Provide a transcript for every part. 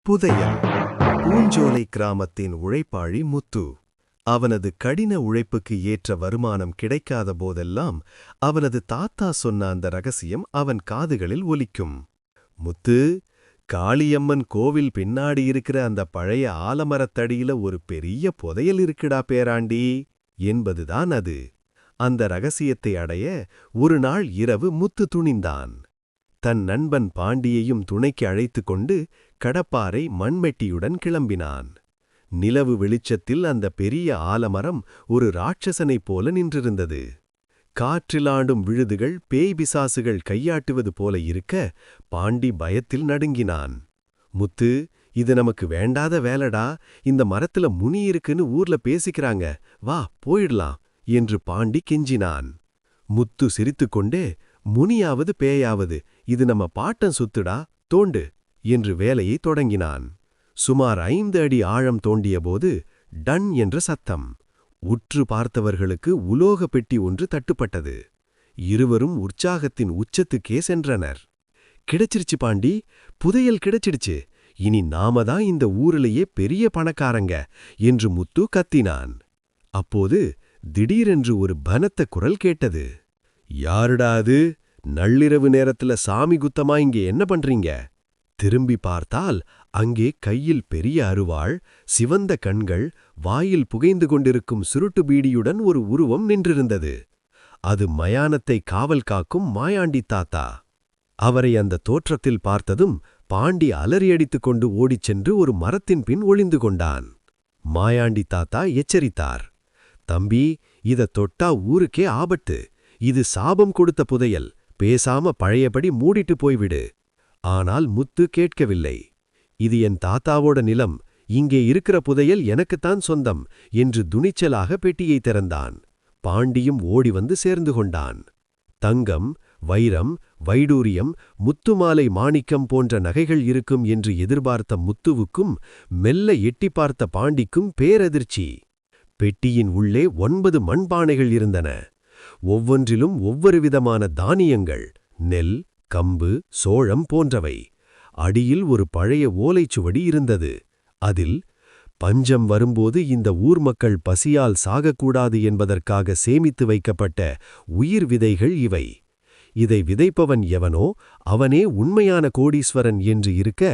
புதையல். பூஞ்சோலை கிராமத்தின் உழைப்பாளி முத்து. அவனது கடின உழைப்புக்கு ஏற்ற வருமானம் கிடைக்காத போதெல்லாம் அவனது தாத்தா சொன்ன அந்த ரகசியம் அவன் காதுகளில் ஒலிக்கும். முத்து, காளியம்மன் கோவில் பின்னாடி இருக்கிற அந்த பழைய ஆலமரத்தடியில ஒரு பெரிய புதையல் இருக்குடா பேராண்டி என்பதுதான் அது. அந்த ரகசியத்தை அடைய ஒரு நாள் இரவு முத்து துணிந்தான். தன் நண்பன் பாண்டியையும் துணைக்கு அழைத்து கொண்டு கடப்பாரை மண்மெட்டியுடன் கிளம்பினான். நிலவு வெளிச்சத்தில் அந்த பெரிய ஆலமரம் ஒரு ராட்சசனைப் போல நின்றிருந்தது. காற்றிலாண்டும் விழுதுகள் பேய் பிசாசுகள் கையாட்டுவது போல இருக்க பாண்டி பயத்தில் நடுங்கினான். முத்து, இது நமக்கு வேண்டாத வேலடா, இந்த மரத்துல முனி இருக்குன்னு ஊர்ல பேசிக்கிறாங்க, வா போயிடலாம் என்று பாண்டி கெஞ்சினான். முத்து சிரித்துக்கொண்டே, முனியாவது பேயாவது, இது நம்ம பாட்டன் சுத்துடா, தோண்டு என்று வேலையை தொடங்கினான். சுமார் 5 அடி ஆழம் தோண்டியபோது டன் என்ற சத்தம். உற்று பார்த்தவர்களுக்கு உலோக பெட்டி ஒன்று தட்டுப்பட்டது. இருவரும் உற்சாகத்தின் உச்சத்துக்கே சென்றனர். கிடைச்சிருச்சு பாண்டி, புதையல் கிடைச்சிடுச்சு, இனி நாம தான் இந்த ஊரிலேயே பெரிய பணக்காரங்க என்று முத்து கத்தினான். அப்போது திடீரென்று ஒரு பனத்த குரல் கேட்டது. யாருடா அது? நள்ளிரவு நேரத்துல சாமி குத்தமா இங்கே என்ன பண்றீங்க? திரும்பி பார்த்தால் அங்கே கையில் பெரிய அருவாள், சிவந்த கண்கள், வாயில் புகைந்து கொண்டிருக்கும் சுருட்டு பீடியுடன் ஒரு உருவம் நின்றிருந்தது. அது மயானத்தை காவல் காக்கும் மாயாண்டி தாத்தா. அவரை அந்த தோற்றத்தில் பார்த்ததும் பாண்டி அலறியடித்துக் கொண்டு ஓடிச் சென்று ஒரு மரத்தின் பின் ஒளிந்து கொண்டான். மாயாண்டி தாத்தா எச்சரித்தார். தம்பி, இத தொட்டா ஊருக்கே ஆபத்து, இது சாபம் கொடுத்த புதையல், பேசாம பழையபடி மூடிட்டு போய்விடு. ஆனால் முத்து கேட்கவில்லை. இது என் தாத்தாவோட நிலம், இங்கே இருக்கிற புதையல் எனக்குத்தான் சொந்தம் என்று துணிச்சலாக பெட்டியை திறந்தான். பாண்டியும் ஓடி வந்து சேர்ந்து கொண்டான். தங்கம், வைரம், வைடூரியம், முத்துமாலை, மாணிக்கம் போன்ற நகைகள் இருக்கும் என்று எதிர்பார்த்த முத்துவுக்கும் மெல்ல எட்டி பார்த்த பாண்டிக்கும் பேரதிர்ச்சி. பெட்டியின் உள்ளே 9 மண்பானைகள் இருந்தன. ஒவ்வொன்றிலும் ஒவ்வொரு விதமான தானியங்கள், நெல், கம்பு, சோளம் போன்றவை. அடியில் ஒரு பழைய ஓலைச்சுவடி இருந்தது. அதில், பஞ்சம் வரும்போது இந்த ஊர் மக்கள் பசியால் சாகக்கூடாது என்பதற்காக சேமித்து வைக்கப்பட்ட உயிர் விதைகள் இவை. இதை விதைப்பவன் எவனோ அவனே உண்மையான கோடீஸ்வரன் என்று இருக்க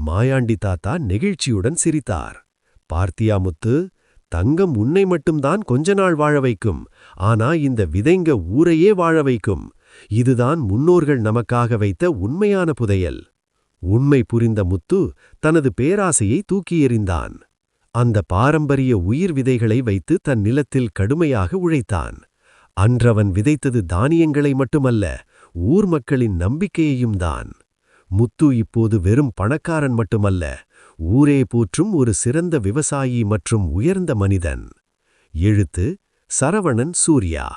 மாயாண்டி தாத்தா நெகிழ்ச்சியுடன் சிரித்தார். பார்த்தியா முத்து, தங்கம் உன்னை மட்டும்தான் கொஞ்ச நாள் வாழ வைக்கும், ஆனா இந்த விதைங்க ஊரையே வாழ வைக்கும். இதுதான் முன்னோர்கள் நமக்காக வைத்த உண்மையான புதையல். உண்மை புரிந்த முத்து தனது பேராசையை தூக்கி எறிந்தான். அந்த பாரம்பரிய உயிர் விதைகளை வைத்து தன் நிலத்தில் கடுமையாக உழைத்தான். அன்றவன் விதைத்தது தானியங்களை மட்டுமல்ல, ஊர் மக்களின் நம்பிக்கையையும் தான். முத்து இப்போது வெறும் பணக்காரன் மட்டுமல்ல, ஊரே போற்றும் ஒரு சிறந்த விவசாயி மற்றும் உயர்ந்த மனிதன். எழுத்து: சரவணன் சூர்யா.